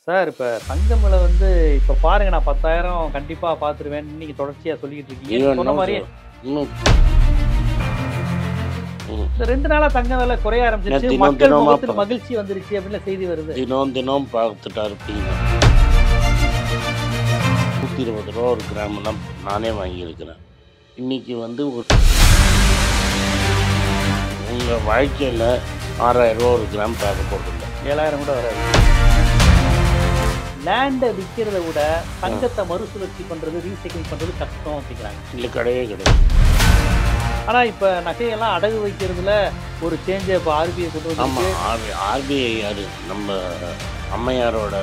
Sir இப்ப தங்கம் விலை வந்து இப்ப பாருங்க நான் 10,000 கண்டிப்பா பாத்துருவேன் நீங்க தொடர்ச்சியா சொல்லிட்டு இருக்கீங்க. சொன்ன மாதிரியே இந்த 2 நாளா தங்க விலை குறைய ஆரம்பிச்சிருச்சு. மக்கள் முகத்தில் மகிழ்ச்சி வந்துருச்சு அப்படின்னு செய்தி வருது. தினம் பார்த்துட்டா இருப்பீங்க. 120 ரூபா ஒரு கிராம்லாம் நானே வாங்கியிருக்கிறேன். இன்னைக்கு வந்து உங்கள் வாழ்க்கையில் 6,000 ரூபா ஒரு கிராம் பார்க்க போகிறதில்ல. 7,000 கூட வராது. லேண்டை விற்கிறத விட தங்கத்தை மறுசுழற்சி பண்றது ரீசைக்கிள் பண்றது கஷ்டம் அப்படிங்கிறாங்க. இல்லை, கிடையவே கிடையாது. ஆனா இப்ப நகையெல்லாம் அடகு வைக்கிறதுல ஒரு சேஞ்சை இப்போ ஆர்பிஐ கொண்டு வந்து. ஆமாம், ஆர்பிஐ யாரு? நம்ம அம்மையாரோட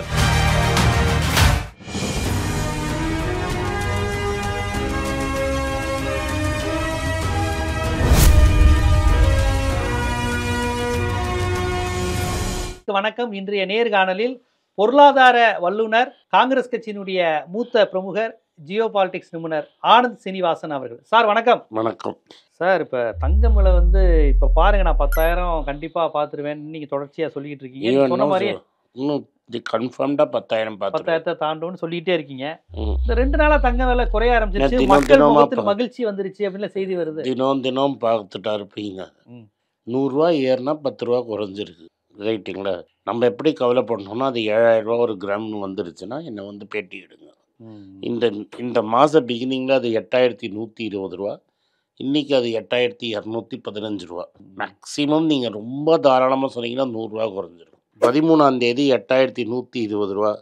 வணக்கம். இன்றைய நேர்காணலில் பொருளாதார வல்லுநர், காங்கிரஸ் கட்சியினுடைய மூத்த பிரமுகர், ஜியோ பாலிடிக்ஸ் நிபுணர் ஆனந்த் சீனிவாசன் அவர்கள். சார் வணக்கம். வணக்கம் சார். இப்ப தங்கம் விலை வந்து இப்ப பாருங்க நான் 10,000 கண்டிப்பா பாத்துருவேன் நீங்க தொடர்ச்சியா சொல்லிட்டு இருக்கீங்க. சொன்ன மாதிரியே இன்னும் கன்ஃபார்ம்டா 10,000 தாண்டும்னு சொல்லிட்டே இருக்கீங்க. இந்த 2 நாளா தங்க விலை குறைய ஆரம்பிச்சிருச்சு. மக்கள் முகத்தில் மகிழ்ச்சி வந்துருச்சு அப்படின்னு செய்தி வருது. தினம் பார்த்துட்டா இருப்பீங்க. 100 ரூபா ஏறினா 10 ரூபா குறைஞ்சிருக்கு. ரைட்டுங்களா? நம்ம எப்படி கவலைப்படணும்னா அது 7,000 ரூபா ஒரு கிராம்னு வந்துருச்சுன்னா என்னை வந்து பேட்டி எடுங்க. இந்த மாத பிகினிங்கில் அது 8,120 ரூபா. இன்றைக்கி அது 8,215 ரூபா. மேக்ஸிமம் நீங்கள் ரொம்ப தாராளமாக சொன்னீங்கன்னா 100 ரூபா குறைஞ்சிரும். 13ஆம் தேதி 8,120 ரூபா,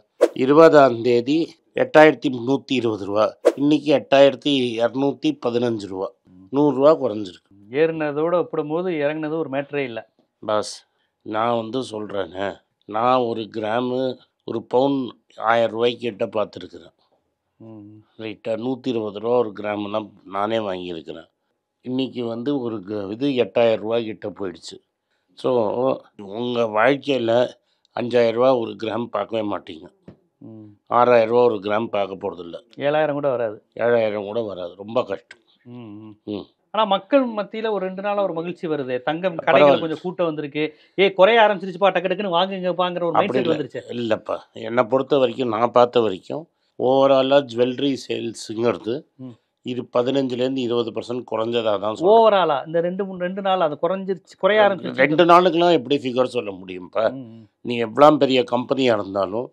20ஆம் தேதி 8,320 ரூபா, இன்றைக்கி 8,215 ரூபா. 100 ரூபா குறைஞ்சிருக்கு. ஏறினதோட ஒப்பிடும்போது இறங்கினது ஒரு மேட்டரே இல்லை. பாஸ், நான் வந்து சொல்கிறேங்க, நான் ஒரு கிராமு ஒரு பவுன் 1000 ரூபாய்க்கு கிட்ட பார்த்துருக்குறேன். ரைட்டாக 120 ரூபா ஒரு கிராம்லாம் நானே வாங்கியிருக்கிறேன். இன்றைக்கி வந்து ஒரு இது 8,000 ரூபா கிட்ட போயிடுச்சு. ஸோ உங்கள் வாழ்க்கையில் 5,000 ரூபா ஒரு கிராம் பார்க்கவே மாட்டீங்க. 6,000 ரூபா ஒரு கிராம் பார்க்க போகிறதில்ல. 7,000 கூட வராது. 7,000 கூட வராது. ரொம்ப கஷ்டம். ஆனால் மக்கள் மத்தியில் ஒரு 2 நாளாக ஒரு மகிழ்ச்சி வருது. தங்கம் கடைகள் கொஞ்சம் கூட்டம் வந்திருக்கு. குறைய ஆரம்பிச்சிருச்சுப்பா, டக்கு டக்குன்னு வாங்குங்கப்பாங்கிற ஒரு மைண்ட் செட் வந்துருச்சு. இல்லைப்பா, என்னை பொறுத்த வரைக்கும், நான் பார்த்த வரைக்கும் ஓவராலாக ஜுவல்லரி சேல்ஸுங்கிறது இது 15% 20% குறைஞ்சதாக தான். ஓவராலா இந்த 2 நாள் அது குறைய ஆரம்பிச்சு. 2 நாளுக்குலாம் எப்படி ஃபிகர் சொல்ல முடியும்ப்பா? நீ எவ்வளோ பெரிய கம்பெனியாக இருந்தாலும்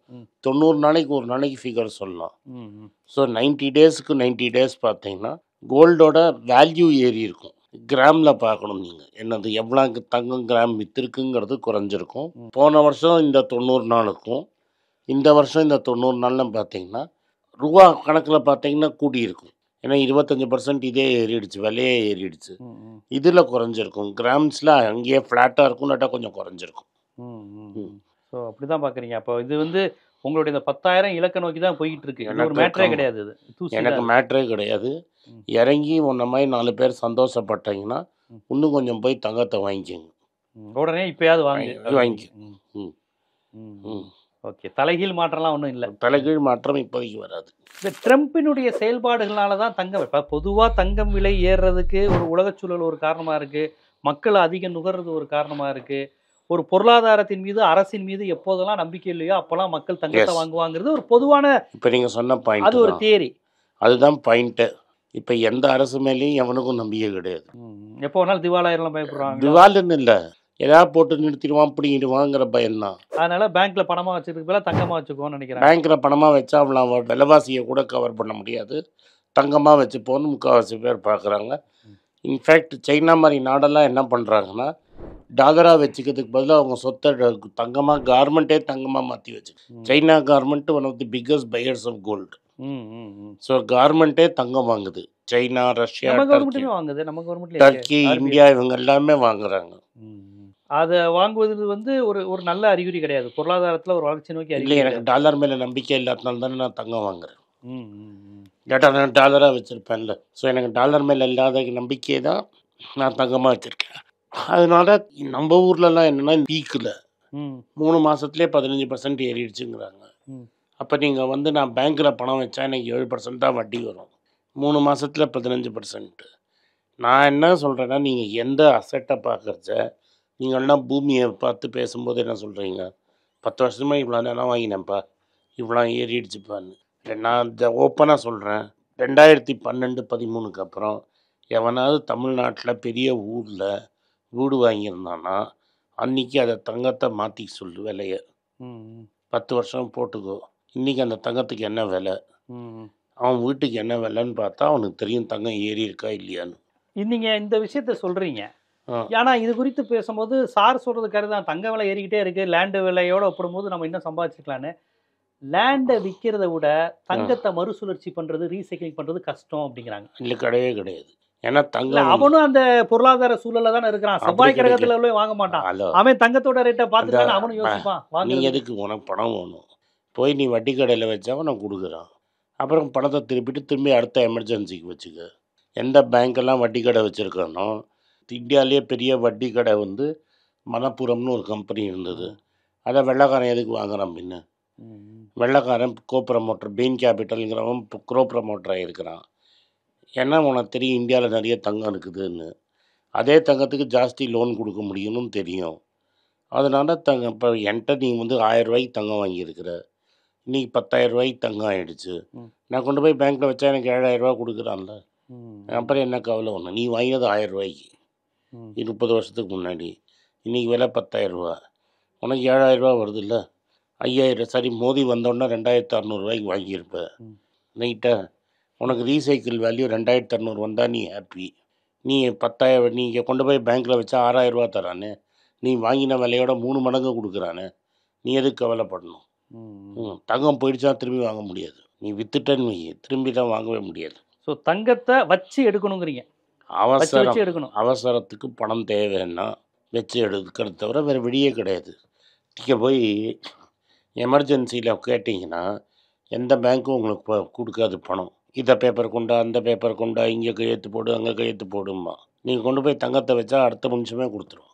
90 நாளைக்கு ஒரு நாளைக்கு ஃபிகர் சொல்லலாம். ஸோ 90 டேஸ்க்கு 90 டேஸ் பார்த்தீங்கன்னா கோல்டோட வேல்யூ ஏறி இருக்கும். கிராமில் பார்க்கணும் நீங்கள். என்னது எவ்வளோ தங்கம் கிராம் விற்றுருக்குங்கிறது குறைஞ்சிருக்கும். போன வருஷம் இந்த 90 நாளுக்கும் இந்த வருஷம் இந்த 90 நாள்லாம் பார்த்தீங்கன்னா ரூபா கணக்கில் பார்த்தீங்கன்னா கூடியிருக்கும். ஏன்னா 25% இதே ஏறிடுச்சு, விலையே ஏறிடுச்சு. இதில் குறைஞ்சிருக்கும். கிராம்ஸில் அங்கேயே ஃப்ளாட்டாக இருக்கும், இல்லாட்டா கொஞ்சம் குறைஞ்சிருக்கும். ஸோ அப்படி தான் பார்க்குறீங்க. அப்போ இது வந்து உங்களுடைய இந்த 10,000 இலக்க நோக்கி தான் போய்கிட்டு இருக்கு. ஒரு மேட்டரே கிடையாது. இது எனக்கு மேட்டரே கிடையாது. இறங்கி உன்ன மாதிரி 4 பேர் சந்தோஷப்பட்டீங்கன்னா இன்னும் கொஞ்சம் போய் தங்கத்தை வாங்கிக்கோங்க. உடனே இப்போயாவது வாங்கி. ஓகே. தலைகீழ் மாற்றம்லாம் ஒன்றும் இல்லை. தலைகீழ் மாற்றம் இப்போதைக்கு வராது. இந்த ட்ரம்பினுடைய செயல்பாடுகளால தான் தங்கம் இப்போ பொதுவாக தங்கம் விலை ஏறுறதுக்கு ஒரு உலகச்சூழல் ஒரு காரணமாக இருக்குது. மக்கள் அதிகம் நுகர்றது ஒரு காரணமாக இருக்குது. ஒரு பொருளாதாரத்தின் மீது, அரசின் மீது எப்போதெல்லாம் நம்பிக்கை இல்லையோ அப்போல்லாம் மக்கள் தங்கத்தை வாங்குவாங்கிறது ஒரு பொதுவான, இப்போ நீங்கள் சொன்ன பாயிண்ட், அது ஒரு தியரி. அதுதான் பாயிண்ட்டு. இப்போ எந்த அரசு மேலேயும் எவனுக்கும் நம்பிக்கை கிடையாது. எப்போ வேணாலும் திவாலாயிரம் பயப்படுறாங்க. திவாலுன்னு இல்லை, ஏதாவது போட்டு நிறுத்திடுவான், பிடிங்கிடுவாங்கிற பயம்தான். அதனால பேங்க்ல பணமாக வச்சுருக்கு பதிலாக தங்கமாக வச்சுக்கோன்னு நினைக்கிறேன். பேங்க்கில் பணமாக வச்சா அவன் விலைவாசியை கூட கவர் பண்ண முடியாது. தங்கமாக வச்சுப்போன்னு முக்கால்வாசி பேர் பார்க்குறாங்க. இன்ஃபேக்ட் சைனா மாதிரி நாடெல்லாம் என்ன பண்ணுறாங்கன்னா டாலராக வச்சுக்கிறதுக்கு பதிலாக அவங்க சொத்தை தங்கமாக, கார்மெண்ட்டே தங்கமாக மாற்றி வச்சு. China garment one of the biggest buyers of gold. So கார்மெண்ட்டே தங்கம் வாங்குது. சைனா, ரஷ்யா, டர்க்கி, இந்தியா இவங்க எல்லாமே வாங்குறாங்க. அதை வாங்குவது வந்து ஒரு நல்ல அறிகுறி கிடையாது. பொருளாதாரத்தில் ஒரு வளர்ச்சி நோக்கி இல்லை. எனக்கு டாலர் மேலே நம்பிக்கை இல்லாதனால தானே நான் தங்கம் வாங்குறேன். கேட்டா நான் டாலராக வச்சுருப்பேன்ல. ஸோ எனக்கு டாலர் மேலே இல்லாத நம்பிக்கை தான் நான் தங்கமாக வச்சுருக்கேன். அதனால நம்ம ஊர்லலாம் என்னென்னா பீக்கில் 3 மாதத்துலேயே 15% ஏறிடுச்சுங்கிறாங்க. அப்போ நீங்கள் வந்து நான் பேங்க்கில் பணம் வச்சா எனக்கு 7% தான் வட்டி வரும். 3 மாதத்தில் 15%. நான் என்ன சொல்கிறேன்னா, நீங்கள் எந்த அசட்டை பார்க்குறச்ச நீங்கள்லாம் பூமியை பார்த்து பேசும்போது என்ன சொல்கிறீங்க? 10 வருஷமா இவ்வளோ நேரம் வாங்கினேன்ப்பா, இவ்வளோ ஏறிடுச்சுப்பான்னு. நான் ஓப்பனாக சொல்கிறேன், 2012, 13க்கு அப்புறம் எவனாவது தமிழ்நாட்டில் பெரிய ஊரில் வீடு வாங்கியிருந்தான்னா அன்றைக்கி அதை தங்கத்தை மாற்றி சொல்லு விலையை. 10 வருஷம் போட்டுக்கோ. இன்றைக்கி அந்த தங்கத்துக்கு என்ன விலை, அவன் வீட்டுக்கு என்ன விலைன்னு பார்த்தா அவனுக்கு தெரியும் தங்கம் ஏறி இருக்கா இல்லையான்னு. நீங்கள் இந்த விஷயத்த சொல்கிறீங்க. ஆனால் இது குறித்து பேசும்போது சார் சொல்கிறது கருத்து தான். தங்க விலை ஏறிக்கிட்டே இருக்குது, லேண்டு விலையோடு ஒப்பிடும்போது நம்ம இன்னும் சம்பாதிச்சிக்கலான்னு. லேண்டை விற்கிறத விட தங்கத்தை மறுசுழற்சி பண்ணுறது, ரீசைக்கிளிங் பண்ணுறது கஷ்டம் அப்படிங்கிறாங்க. இல்லை, கிடையவே கிடையாது. ஏன்னா தங்கம் அவனும் அந்த பொருளாதார சூழல்ல தானே இருக்கிறான். செவ்வாய் கிரகத்துல போய் வாங்க மாட்டான். அவன் தங்கத்தோட ரேட்டை பார்த்துட்டு அவனும் யோசிப்பான். நீ எதுக்கு, உனக்கு பணம் வேணும், போய் நீ வட்டி கடையில் வச்சா அவனை கொடுக்குறான். அப்புறம் பணத்தை திரும்பி அடுத்த எமர்ஜென்சிக்கு வச்சுக்க. எந்த பேங்க்கெல்லாம் வட்டி கடை வச்சுருக்கானோ, இந்தியாவிலேயே பெரிய வட்டி கடை வந்து மணப்புரம்னு ஒரு கம்பெனி இருந்தது. அதை வெள்ளைக்காரன் எதுக்கு வாங்குறான் பின்ன? வெள்ளைக்காரன் கோ ப்ரமோட்டர், பெயின் கேபிட்டலுங்கிறவன் க்ரோ ப்ரமோட்டராக இருக்கிறான். ஏன்னா உனக்கு தெரியும் இந்தியாவில் நிறைய தங்கம் இருக்குதுன்னு. அதே தங்கத்துக்கு ஜாஸ்தி லோன் கொடுக்க முடியும்னு தெரியும். அதனால் இப்போ என்கிட்ட நீ வந்து 1000 ரூபாய்க்கு தங்கம் வாங்கியிருக்கிற, இன்றைக்கி 10,000 ரூபாய்க்கு தங்கம் ஆகிடுச்சு. நான் கொண்டு போய் பேங்க்கில் வச்சா எனக்கு 7,000 ரூபா கொடுக்குறான்ல. அப்புறம் என்ன கவலை ஒன்று? நீ வாங்கினது 1000 ரூபாய்க்கு 30 வருஷத்துக்கு முன்னாடி, இன்றைக்கி விலை 10,000 ரூபா, உனக்கு 7,000 ரூபா வருது இல்லை? 5,000 சரி, மோதி வந்தோடனே 2,600 ரூபாய்க்கு வாங்கியிருப்ப. நைட்டா உனக்கு ரீசைக்கிள் வேல்யூ 2,600 வந்தால் நீ ஹாப்பி. நீ 10,000 நீங்கள் கொண்டு போய் பேங்க்கில் வச்சா 6,000 ரூபா தரானே, நீ வாங்கின விலையோட 3 மடங்கு கொடுக்குறானே, நீ எதுக்கு கவலைப்படணும்? தங்கம் போயிடுச்சா திரும்பி வாங்க முடியாது. நீ வித்துட்டன்னு திரும்பி தான் வாங்கவே முடியாது. ஸோ தங்கத்தை வச்சு எடுக்கணுங்கிறீங்க. அவசரத்துக்கு பணம் தேவைன்னா வச்சு எடுக்கிறத தவிர வேறு வழியே கிடையாது. நீங்கள் போய் எமர்ஜென்சியில் கேட்டிங்கன்னா எந்த பேங்க்கும் உங்களுக்கு கொடுக்காது பணம். இதை பேப்பர் கொண்டா, அந்த பேப்பர் கொண்டா, இங்கே கையெழுத்து போடு, அங்கே கையெழுத்து போடுமா. நீங்கள் கொண்டு போய் தங்கத்தை வச்சா அடுத்த நிமிஷமே கொடுத்துருவோம்.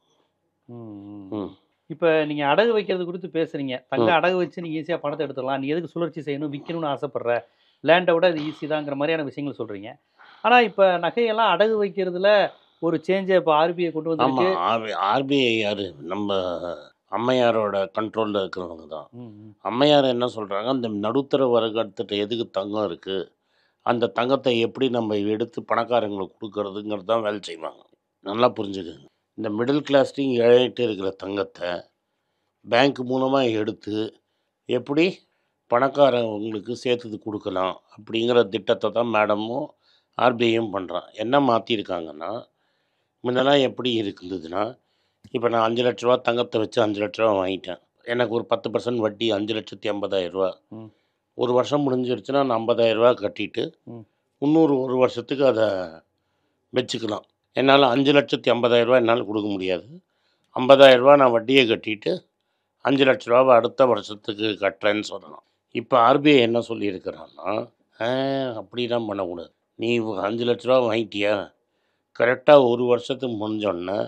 இப்போ நீங்கள் அடகு வைக்கிறது குறித்து பேசுகிறீங்க. தங்க அடகு வச்சு நீங்கள் ஈஸியாக பணத்தை எடுத்துடலாம், நீ எதுக்கு சுழற்சி செய்யணும், விற்கணும்னு ஆசைப்படுற, லேண்டை விட அது ஈஸி தாங்கிற மாதிரியான விஷயங்கள் சொல்கிறீங்க. ஆனால் இப்போ நகையெல்லாம் அடகு வைக்கிறதுல ஒரு சேஞ்சை இப்போ ஆர்பிஐ கொண்டு வந்து. ஆர்பிஐ யார்? நம்ம அம்மையாரோட கண்ட்ரோலில் இருக்கிறவங்க தான். அம்மையார் என்ன சொல்கிறாங்க, அந்த நடுத்தர வர்க்கத்திட்ட எதுக்கு தங்கம் இருக்குது, அந்த தங்கத்தை எப்படி நம்ம எடுத்து பணக்காரங்களுக்கு கொடுக்கறதுங்கிறது தான் வேலை செய்வாங்க. நல்லா புரிஞ்சுக்கோங்க. இந்த மிடில் கிளாஸ்லையும் ஏழைட்டு இருக்கிற தங்கத்தை பேங்க் மூலமாக எடுத்து எப்படி பணக்காரங்களுக்கு சேர்த்து கொடுக்கலாம் அப்படிங்கிற திட்டத்தை தான் மேடமும் ஆர்பிஐயும் பண்ணுறான். என்ன மாற்றிருக்காங்கன்னா, முன்னெல்லாம் எப்படி இருந்ததுன்னா, இப்போ நான் 5 லட்ச ரூபா தங்கத்தை வச்சு 5 லட்ச ரூபா வாங்கிட்டேன், எனக்கு ஒரு 10% வட்டி 5,80,000 ரூபா. ஒரு வருஷம் முடிஞ்சிருச்சுன்னா நான் 50,000 ரூபா கட்டிட்டு இன்னொரு ஒரு வருஷத்துக்கு அதை வச்சுக்கலாம். என்னால் 5,80,000 ரூபா என்னால் கொடுக்க முடியாது. 50,000 ரூபா நான் வட்டியை கட்டிட்டு 5 லட்ச ரூபாவை அடுத்த வருஷத்துக்கு கட்டுறேன்னு சொல்லலாம். இப்போ ஆர்பிஐ என்ன சொல்லியிருக்கிறான்னா, அப்படிலாம் பண்ணக்கூடாது. நீ 5 லட்ச ரூபா வாங்கிட்டியா, கரெக்டாக ஒரு வருஷத்துக்கு முடிஞ்சோடனே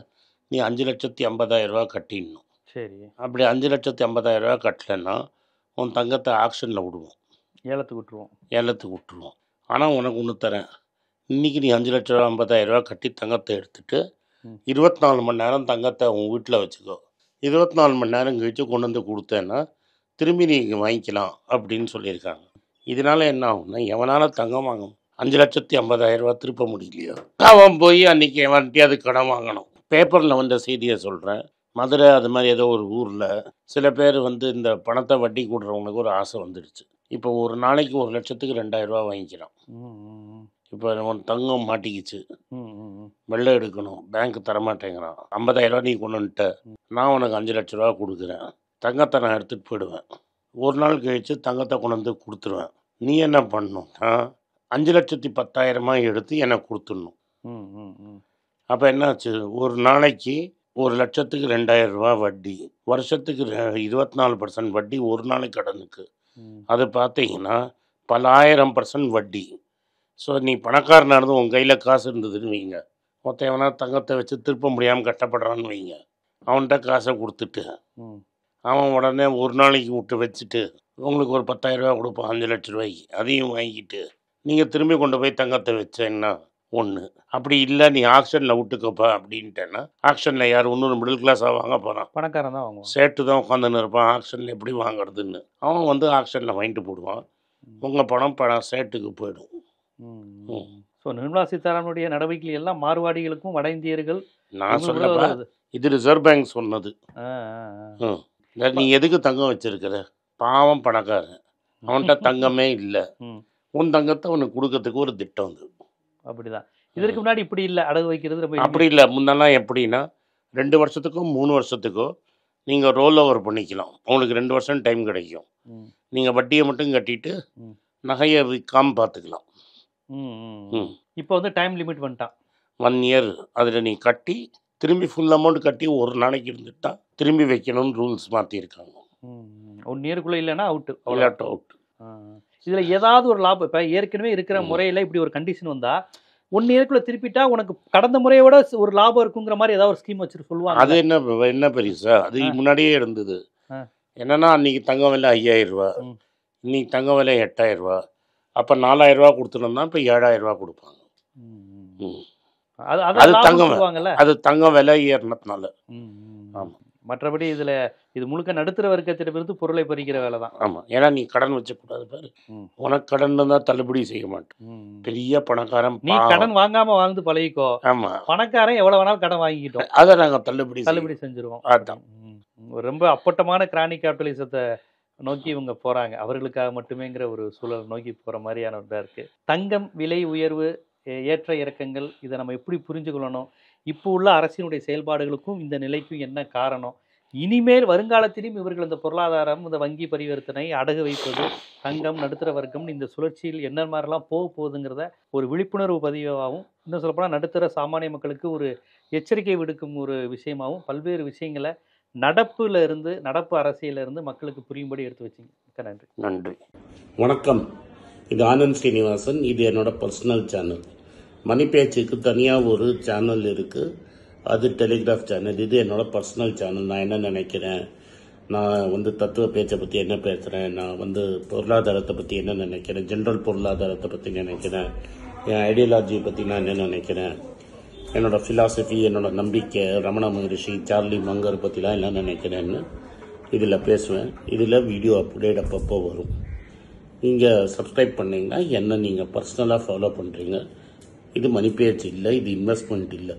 நீ 5,80,000 ரூபா கட்டிடணும். சரி. அப்படி 5,80,000 ரூபா கட்டலைன்னா உன் தங்கத்தை ஆக்ஷனில் விடுவோம், ஏலத்துக்கு விட்டுருவோம். ஆனால் உனக்கு ஒன்று தரேன், இன்றைக்கி நீ 5,50,000 ரூபா கட்டி தங்கத்தை எடுத்துகிட்டு 24 மணி நேரம் தங்கத்தை உன் வீட்டில் வச்சுக்கோ. 24 மணி நேரம் கழித்து கொண்டு வந்து கொடுத்தேன்னா திரும்பி நீ வாங்கிக்கலாம் அப்படின்னு சொல்லியிருக்காங்க. இதனால் என்ன ஆகும்னா, எவனால் தங்கம் வாங்கணும் 5,50,000 ரூபா திருப்ப முடியலையோ அவன் போய் அன்றைக்கி எவன்கிட்டே அது கடன் வாங்கணும். பேப்பரில் வந்த செய்தியை சொல்கிறேன். மதுரை அது மாதிரி ஏதோ ஒரு ஊரில் சில பேர் வந்து இந்த பணத்தை வட்டி கொடுறவங்களுக்கு ஒரு ஆசை வந்துடுச்சு. இப்போ ஒரு நாளைக்கு 1,00,000க்கு 2,000 ரூபா வாங்கிக்கிறான். இப்போ உன் தங்கம் மாட்டிக்கிச்சு, வெள்ளை எடுக்கணும், பேங்க் தரமாட்டேங்கிறான். 50,000 ரூபா நீ கொண்டு வந்துட்ட, நான் உனக்கு 5 லட்ச ரூபா கொடுக்குறேன், தங்கத்தை நான் எடுத்துகிட்டு போயிடுவேன். ஒரு நாள் கழித்து தங்கத்தை கொண்டு வந்து கொடுத்துருவேன். நீ என்ன பண்ணணும்னா 5,10,000 எடுத்து எனக்கு கொடுத்துடணும். அப்போ என்னாச்சு, ஒரு நாளைக்கு 1,00,000க்கு 2,000 ரூபா வட்டி, வருஷத்துக்கு 24% வட்டி ஒரு நாளைக்கு கடனுக்கு. அது பார்த்தீங்கன்னா பல 1000% வட்டி. ஸோ நீ பணக்காரனாக இருந்து உன் கையில் காசு இருந்ததுன்னு வைங்க, மொத்தவனா தங்கத்தை வச்சு திருப்ப முடியாமல் கஷ்டப்படுறான்னு வைங்க, அவன்கிட்ட காசை கொடுத்துட்டு அவன் உடனே ஒரு நாளைக்கு விட்டு வச்சுட்டு உங்களுக்கு ஒரு 10,000 ரூபா கொடுப்பான் 5 லட்ச ரூபாய்க்கு, அதையும் வாங்கிட்டு நீங்கள் திரும்பி கொண்டு போய் தங்கத்தை வச்சேன்னா ஒன்று. அப்படி இல்லை நீ ஆக்ஷனில் விட்டுக்கப்பா அப்படின்ட்டேன்னா, ஆக்ஷனில் யார் இன்னொரு மிடில் கிளாஸாக வாங்க போகிறான்? பணக்காரன் தான் வாங்குவான். சேட்டு தான் உட்காந்துன்னு இருப்பான். ஆக்ஷனில் எப்படி வாங்குறதுன்னு அவன் வந்து ஆக்ஷனில் வாங்கிட்டு போடுவான். உங்கள் பணம் சேட்டுக்கு போயிடும். ஸோ நிர்மலா சீதாராமனுடைய நடவடிக்கைகள் எல்லாம் மார்வாடிகளுக்கும் வட இந்தியர்கள் நான் சொல்லப்பா, இது ரிசர்வ் பேங்க் சொன்னது. நீ எதுக்கு தங்கம் வச்சிருக்கிற? பாவம் பணக்காரன், அவன்கிட்ட தங்கமே இல்லை. உன் தங்கத்தை அவனுக்கு கொடுக்கறதுக்கு ஒரு திட்டம் வந்து. அப்படிதான். இதற்கு முன்னாடி இப்படி இல்லை, அடகு வைக்கிறது ரொம்ப அப்படி இல்லை. முன்னெல்லாம் எப்படின்னா 2 வருஷத்துக்கோ 3 வருஷத்துக்கோ நீங்கள் ரோல் ஓவர் பண்ணிக்கலாம். உங்களுக்கு 2 வருஷம் டைம் கிடைக்கும். நீங்கள் வட்டியை மட்டும் கட்டிட்டு நகையை விற்காமல் பார்த்துக்கலாம். இப்போ வந்து டைம் லிமிட் பண்ணிட்டான். 1 இயர். அதில் நீ கட்டி திரும்பி ஃபுல் அமௌண்ட் கட்டி ஒரு நாளைக்கு இருந்துட்டா திரும்பி வைக்கணும்னு ரூல்ஸ் மாற்றிருக்காங்க. 1 இயருக்குள்ளே இல்லைன்னா அவுட்டு. அவுட். இதில் ஏதாவது ஒரு லாபம், இப்போ ஏற்கனவே இருக்கிற முறையில் இப்படி ஒரு கண்டிஷன் வந்தால் 1 இயருக்குள்ளே திருப்பிட்டா உனக்கு கடந்த முறையை விட ஒரு லாபம் இருக்குங்கிற மாதிரி ஏதாவது ஒரு ஸ்கீம் வச்சுட்டு சொல்லுவாங்க. அது என்ன பெருசா? அது முன்னாடியே இருந்தது. என்னன்னா அன்னைக்கு தங்கம் விலை 5000 ரூபா, இன்னைக்கு தங்கம் விலை 8000 ரூபா. அப்போ 4000 ரூபா கொடுத்துருந்தா இப்போ 7000 ரூபா கொடுப்பாங்க. அது தங்கம், அது தங்கம் விலை ஏறினதுனால. ஆமாம். மற்றபடி இது முழுக்க நடுத்தர வர்க்கத்திடமிருந்து பொருளை பறிக்கிற வேலை தான். ஆமாம். ஏன்னா நீ கடன் வச்சக்கூடாது பாரு. உனக்கு கடன் தான் தள்ளுபடி செய்ய மாட்டேன். பெரிய பணக்காரன், நீ கடன் வாங்காம வாழ்ந்து பழகிக்கோ. ஆமாம். பணக்காரன் எவ்வளவு வேணாலும் கடன் வாங்கிக்கிட்டோம், அதை நாங்கள் தள்ளுபடி செஞ்சிருவோம். அதுதான் ரொம்ப அப்பட்டமான கிரானி கேபிட்டலிசத்தை நோக்கி இவங்க போறாங்க. அவர்களுக்காக மட்டுமேங்கிற ஒரு சூழல் நோக்கி போற மாதிரியான ஒன்றா இருக்கு. தங்கம் விலை உயர்வு, ஏற்ற இறக்கங்கள், இதை நம்ம எப்படி புரிஞ்சுக்கொள்ளணும்? இப்போ உள்ள அரசினுடைய செயல்பாடுகளுக்கும் இந்த நிலைக்கும் என்ன காரணம்? இனிமேல் வருங்காலத்திலும் இவர்கள் இந்த பொருளாதாரம், இந்த வங்கி பரிவர்த்தனை, அடகு வைப்பது, தங்கம், நடுத்தர வர்க்கம், இந்த சுழற்சியில் என்ன மாதிரிலாம் போகுதுங்கிறத ஒரு விழிப்புணர்வு பதிவாகவும், இன்னும் சொல்லப்போனால் நடுத்தர சாமானிய மக்களுக்கு ஒரு எச்சரிக்கை விடுக்கும் ஒரு விஷயமாகவும் பல்வேறு விஷயங்களை நடப்பு அரசியலிருந்து மக்களுக்கு புரியும்படி எடுத்து வச்சிங்க. மிக்க நன்றி. நன்றி. வணக்கம். இது ஆனந்த் ஸ்ரீனிவாசன். இது என்னோட பர்சனல் சேனல். மணி பேச்சுக்கு தனியாக ஒரு சேனல் இருக்குது, அது டெலிகிராஃப் சேனல். இது என்னோட பர்சனல் சேனல். நான் என்ன நினைக்கிறேன், நான் வந்து தத்துவ பேச்சை பற்றி என்ன பேசுகிறேன், நான் வந்து பொருளாதாரத்தை பற்றி என்ன நினைக்கிறேன், ஜென்ரல் பொருளாதாரத்தை பற்றி நினைக்கிறேன், என் ஐடியாலஜியை பற்றி நான் என்ன நினைக்கிறேன், என்னோட ஃபிலாசபி, என்னோட நம்பிக்கை, ரமண மகரிஷி, சார்லி மங்கர் பற்றிலாம் என்ன நினைக்கிறேன்னு இதில் பேசுவேன். இதில் வீடியோ அப்டேட் அப்பப்போ வரும். நீங்கள் சப்ஸ்கிரைப் பண்ணிங்கன்னா என்ன நீங்கள் பர்சனலாக ஃபாலோ பண்ணுறீங்க. இது மணி பேச்சு இல்லை, இது இன்வெஸ்ட்மெண்ட் இல்லை.